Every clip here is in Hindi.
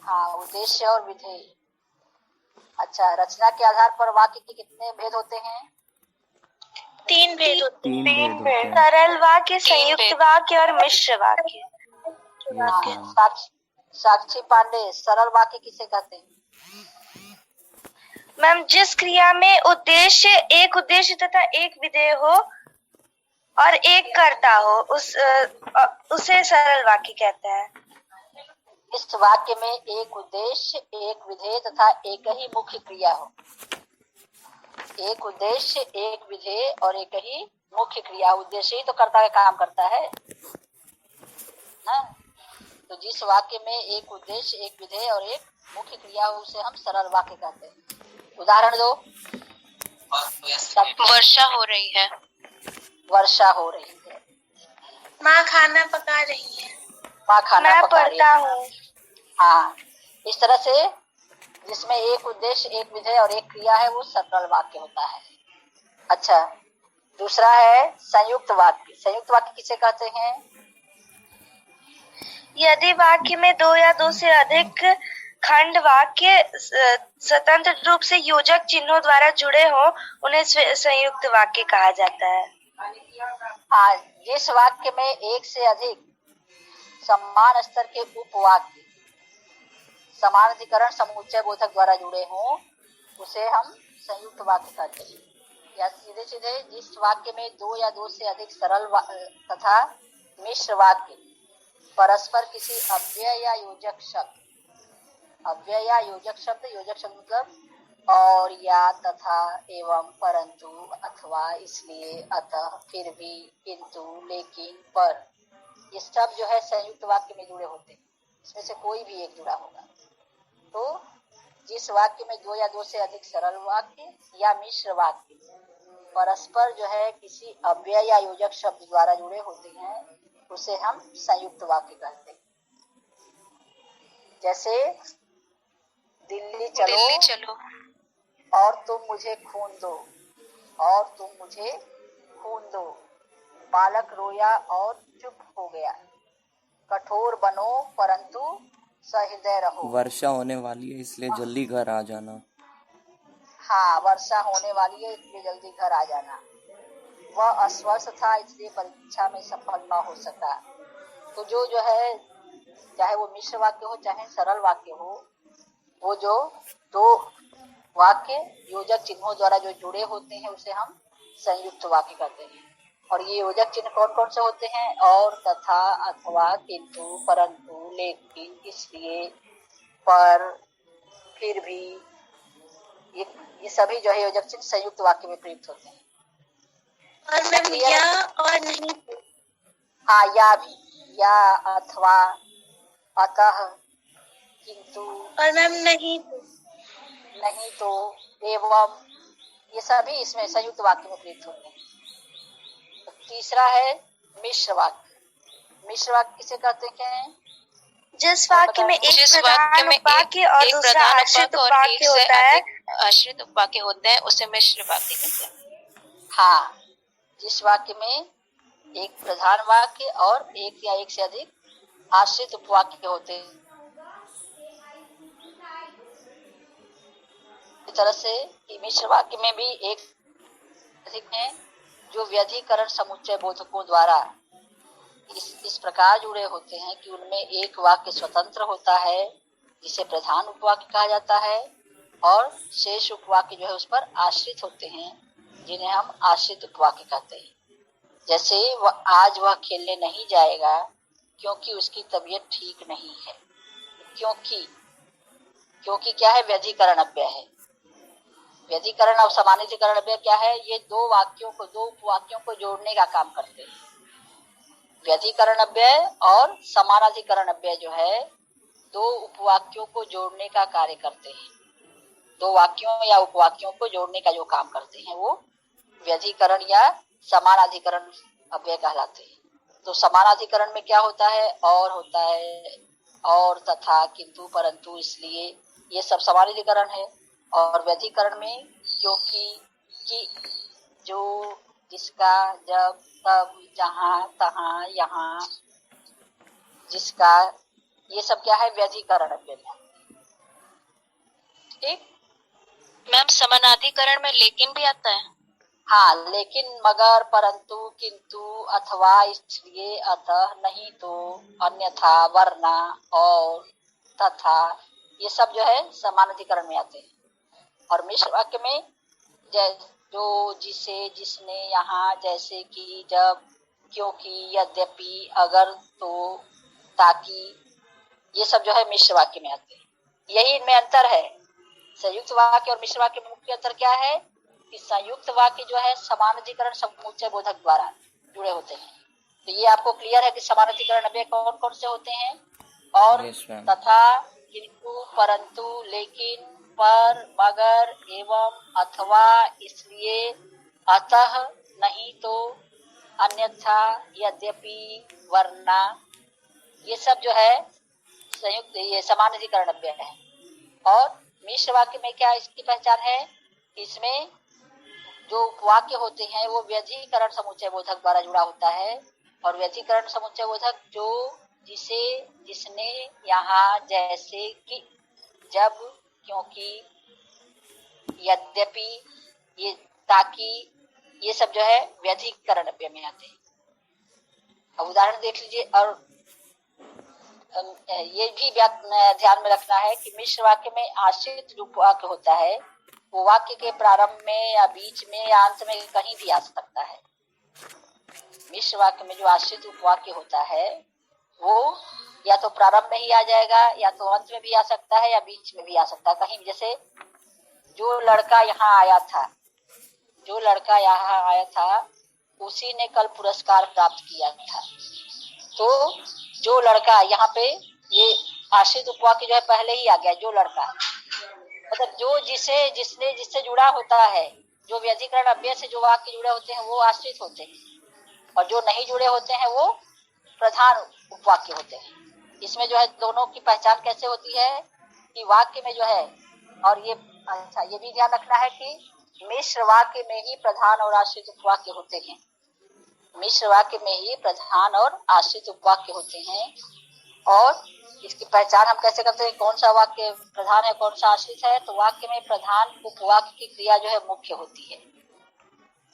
हाँ, उद्देश्य और विधेय। अच्छा, रचना के आधार पर वाक्य के कितने भेद होते हैं? 3 भेद होते हैं। 3 भेद होते हैं। सरल वाक्य, संयुक्त वाक्य और मिश्र वाक्य। हाँ, साक्षी पांडे, सरल वाक्य किसे कहते हैं? मैम, जिस क्रिया में एक उद्देश्य तथा एक विधेय हो और एक कर्ता हो, उसे सरल वाक्य कहते हैं। इस वाक्य में एक उद्देश्य, एक विधेय तथा एक ही मुख्य क्रिया हो। एक उद्देश्य, एक विधेय और एक ही मुख्य क्रिया। उद्देश्य ही तो कर्ता का काम करता है ना। तो जिस वाक्य में एक उद्देश्य, एक विधेय और एक मुख्य क्रिया हो, उसे हम सरल वाक्य कहते हैं। उदाहरण दो। वर्षा हो रही है। वर्षा हो रही है। माँ खाना पका रही है। माँ खाना पका रही है। मैं पढ़ता हूँ। हाँ, इस तरह से जिसमें एक उद्देश्य, एक विधेय और एक क्रिया है, वो सरल वाक्य होता है। अच्छा, दूसरा है संयुक्त वाक्य। संयुक्त वाक्य किसे कहते हैं? यदि वाक्य में 2 या 2 से अधिक खंड वाक्य स्वतंत्र रूप से योजक चिन्हों द्वारा जुड़े हो, उन्हें संयुक्त वाक्य कहा जाता है। हाँ, जिस वाक्य में एक से अधिक समान स्तर के उपवाक्य समान अधिकरण समुच्चय बोधक द्वारा जुड़े हों, उसे हम संयुक्त वाक्य कहते हैं। या सीधे सीधे जिस वाक्य में 2 या 2 से अधिक सरल तथा मिश्र वाक्य परस्पर किसी अव्यय या योजक शब्द, अव्यय या योजक शब्द मतलब और, या, तथा, एवं, परंतु, अथवा, इसलिए, अतः, फिर भी, किंतु, लेकिन, पर, ये सब जो है संयुक्त वाक्य में जुड़े होते हैं। इसमें से कोई भी एक जुड़ा होगा। तो जिस वाक्य में 2 या 2 से अधिक सरल वाक्य या मिश्र वाक्य परस्पर जो है किसी अव्यय या योजक शब्द द्वारा जुड़े होते हैं, उसे हम संयुक्त वाक्य कहते हैं। जैसे दिल्ली चलो और तुम मुझे खून दो, और तुम मुझे खून दो, बालक रोया और चुप हो गया, कठोर बनो परंतु सहृदय रहो। वर्षा होने वाली है इसलिए जल्दी घर आ जाना। हाँ, वर्षा होने वाली है इसलिए जल्दी घर आ जाना। वह अस्वस्थ था इसलिए परीक्षा में सफल न हो सका। तो जो है, चाहे वो मिश्र वाक्य हो चाहे सरल वाक्य हो, वो जो 2 वाक्य योजक चिन्हों द्वारा जो जुड़े होते हैं, उसे हम संयुक्त वाक्य कहते हैं। और ये योजक चिन्ह कौन कौन से होते हैं? और, तथा, अथवा, किंतु, परंतु, लेकिन, इसलिए, पर, फिर भी, ये सभी जो है योजक चिन्ह संयुक्त वाक्य में प्रयुक्त होते हैं। और मैम, या और नहीं। हाँ, या भी, या, अथवा, अतः, किंतु, और मैम नहीं तो, एवं, ये सभी इसमें संयुक्त वाक्य में प्रयुक्त होते हैं। तो तीसरा है मिश्र वाक्य। मिश्र वाक्य किसे कहते हैं? जिस वाक्य में एक प्रधान उपवाक्य और दूसरा आश्रित उपवाक्य होता है, आश्रित उपवाक्य होते हैं, उसे मिश्र वाक्य कहते हैं। हाँ, जिस वाक्य में एक प्रधान वाक्य और एक या एक से अधिक आश्रित उपवाक्य होते हैं। इस तरह से मिश्र वाक्य में भी एक अधिक है जो व्यधिकरण समुच्चय बोधकों द्वारा इस प्रकार जुड़े होते हैं कि उनमें एक वाक्य स्वतंत्र होता है जिसे प्रधान उपवाक्य कहा जाता है, और शेष उपवाक्य जो है उस पर आश्रित होते हैं जिन्हें हम आश्रित उपवाक्य कहते हैं। जैसे आज वह खेलने नहीं जाएगा क्योंकि उसकी तबीयत ठीक नहीं है। क्योंकि क्या है? व्यधिकरण अव्यय है। व्यधिकरण और समानाधिकरण अव्यय क्या है? ये 2 उपवाक्यों को जोड़ने का काम करते हैं। व्यधिकरण अव्यय और समानाधिकरण अव्यय जो है 2 उपवाक्यों को जोड़ने का कार्य करते हैं। 2 वाक्यों या उपवाक्यों को जोड़ने का जो काम करते हैं वो व्यधिकरण या समानाधिकरण अव्यय कहलाते हैं। तो समानाधिकरण में क्या होता है? और होता है, और, तथा, किंतु, परंतु, इसलिए, ये सब समानाधिकरण है। और व्यधिकरण में क्योंकि, कि, जो, जिसका, जब, तब, जहां, तहां, यहाँ, जिसका, ये सब क्या है? व्यधिकरण अव्यय। ठीक। मैम समानाधिकरण में लेकिन भी आता है। हाँ, लेकिन, मगर, परंतु, किंतु, अथवा, इसलिए, अतः, नहीं तो, अन्यथा, वरना, और, तथा, ये सब जो है समानाधिकरण में आते हैं। और मिश्र वाक्य में जो, जिसे, जिसने, यहाँ, जैसे कि, जब, क्योंकि, यद्यपि, अगर, तो, ताकि, ये सब जो है मिश्र वाक्य में आते हैं। यही इनमें अंतर है। संयुक्त वाक्य और मिश्र वाक्य में मुख्य अंतर क्या है कि संयुक्त वाक्य जो है समानाधिकरण समुच्चय बोधक द्वारा जुड़े होते हैं। तो ये आपको क्लियर है कि समानाधिकरण अव्यय कौन कौन से होते हैं। और यस मैम। तथा, किंतु, परंतु, लेकिन, पर, मगर, एवं, अथवा, इसलिए, अतः, नहीं तो, अन्यथा, यद्यपि, वरना, ये सब जो है संयुक्त, ये समानाधिकरण अव्यय है। और मिश्र वाक्य में क्या इसकी पहचान है, इसमें जो उपवाक्य होते हैं वो व्यधिकरण समुच्चय बोधक द्वारा जुड़ा होता है। और व्यधिकरण समुच्चय बोधक जो, जिसे, जिसने, यहाँ, जैसे कि, जब, क्योंकि, यद्यपि, ये, ताकि, ये सब जो है व्यधिकरण अव्यय में आते हैं। अब उदाहरण देख लीजिए। और ये भी ध्यान में रखना है कि मिश्र वाक्य में आश्रित जो वाक्य होता है वो वाक्य के प्रारंभ में या बीच में या अंत में कहीं भी आ सकता है। मिश्र वाक्य में जो आश्रित उपवाक्य होता है वो या तो प्रारंभ में ही आ जाएगा, या तो अंत में भी आ सकता है, या बीच में भी आ सकता है, कहीं भी। जैसे जो लड़का यहाँ आया था, जो लड़का यहाँ आया था उसी ने कल पुरस्कार प्राप्त किया था। तो जो लड़का, यहाँ पे ये आश्रित उपवाक्य जो है पहले ही आ गया, जो लड़का, मतलब जो, जिसे, जिसने, जिससे जुड़ा होता है। जो व्यधिकरण अव्यय से जो वाक्य जुड़े होते हैं वो आश्रित होते हैं, और जो नहीं जुड़े होते हैं वो प्रधान उपवाक्य होते हैं। इसमें जो है दोनों की पहचान कैसे होती है कि वाक्य में जो है, और ये, अच्छा, ये भी ध्यान रखना है कि मिश्र वाक्य में ही प्रधान और आश्रित उपवाक्य होते हैं। मिश्र वाक्य में ही प्रधान और आश्रित उपवाक्य होते हैं। और इसकी पहचान हम कैसे करते हैं, कौन सा वाक्य प्रधान है, कौन सा आश्रित है। तो वाक्य में प्रधान उपवाक्य की क्रिया जो है मुख्य होती है।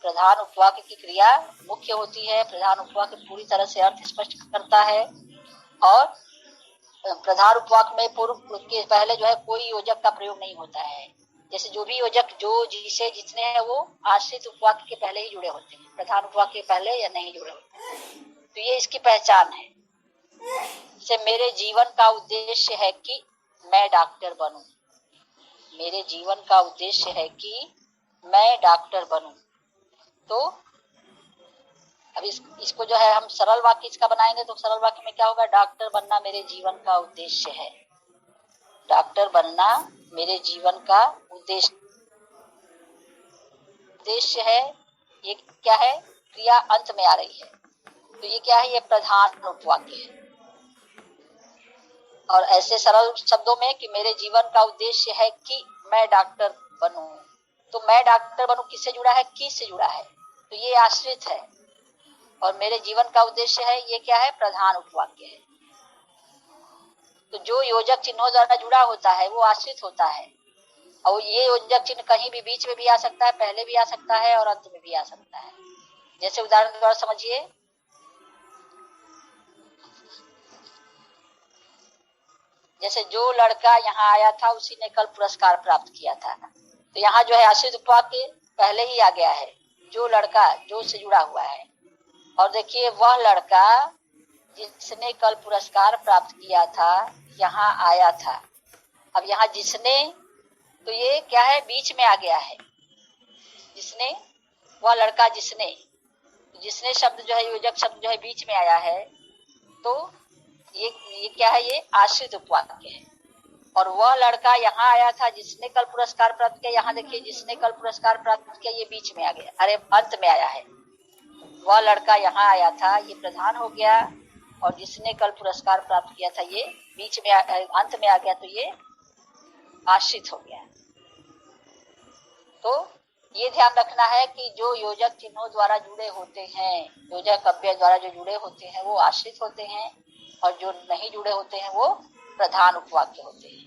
प्रधान उपवाक्य की क्रिया मुख्य होती है। प्रधान उपवाक्य पूरी तरह से अर्थ स्पष्ट करता है। और प्रधान उपवाक्य में पूर्व के पहले जो है कोई योजक का प्रयोग नहीं होता है। जैसे जो भी योजक, जो, जिसे, जितने हैं वो आश्रित उपवाक्य के पहले ही जुड़े होते हैं, प्रधान उपवाक्य के पहले या नहीं जुड़े होते हैं। तो ये इसकी पहचान है। जैसे मेरे जीवन का उद्देश्य है कि मैं डॉक्टर बनूं। मेरे जीवन का उद्देश्य है कि मैं डॉक्टर बनूं। तो अब इसको जो है हम सरल वाक्य इसका बनाएंगे तो सरल वाक्य में क्या होगा, डॉक्टर बनना मेरे जीवन का उद्देश्य है। डॉक्टर बनना मेरे जीवन का उद्देश्य है। ये क्या है, क्रिया अंत में आ रही है। तो ये क्या है, ये प्रधान उपवाक्य है। और ऐसे सरल शब्दों में कि मेरे जीवन का उद्देश्य है कि मैं डॉक्टर बनूं। तो मैं डॉक्टर बनूं किससे जुड़ा है, की से जुड़ा है, तो ये आश्रित है। और मेरे जीवन का उद्देश्य है, ये क्या है, प्रधान उपवाक्य है। तो जो योजक चिन्हों द्वारा जुड़ा होता है वो आश्रित होता है। और ये योजक चिन्ह कहीं भी बीच में भी आ सकता है, पहले भी आ सकता है और अंत में भी आ सकता है। जैसे उदाहरण द्वारा समझिए। जैसे जो लड़का यहाँ आया था उसी ने कल पुरस्कार प्राप्त किया था। तो यहाँ जो है आश्रित उपवाक्य पहले ही आ गया है, जो लड़का, जो से जुड़ा हुआ है। और देखिए वह लड़का जिसने कल पुरस्कार प्राप्त किया था यहाँ आया था। अब यहाँ जिसने, तो ये क्या है, बीच में आ गया है। जिसने, वह लड़का जिसने शब्द जो है, योजक शब्द जो है बीच में आया है। तो ये क्या है, ये आश्रित उपवाक्य है। और वह लड़का यहाँ आया था जिसने कल पुरस्कार प्राप्त किया। यहाँ देखिए जिसने कल पुरस्कार प्राप्त किया, ये बीच में आ गया, अरे अंत में आया है। वह लड़का यहाँ आया था, ये प्रधान हो गया। और जिसने कल पुरस्कार प्राप्त किया था, ये बीच में अंत में आ गया, तो ये आश्रित हो गया। तो ये ध्यान रखना है कि जो योजक चिन्हों द्वारा जुड़े होते हैं, योजक अव्यय द्वारा जो जुड़े होते हैं वो आश्रित होते हैं, और जो नहीं जुड़े होते हैं वो प्रधान उपवाक्य होते हैं।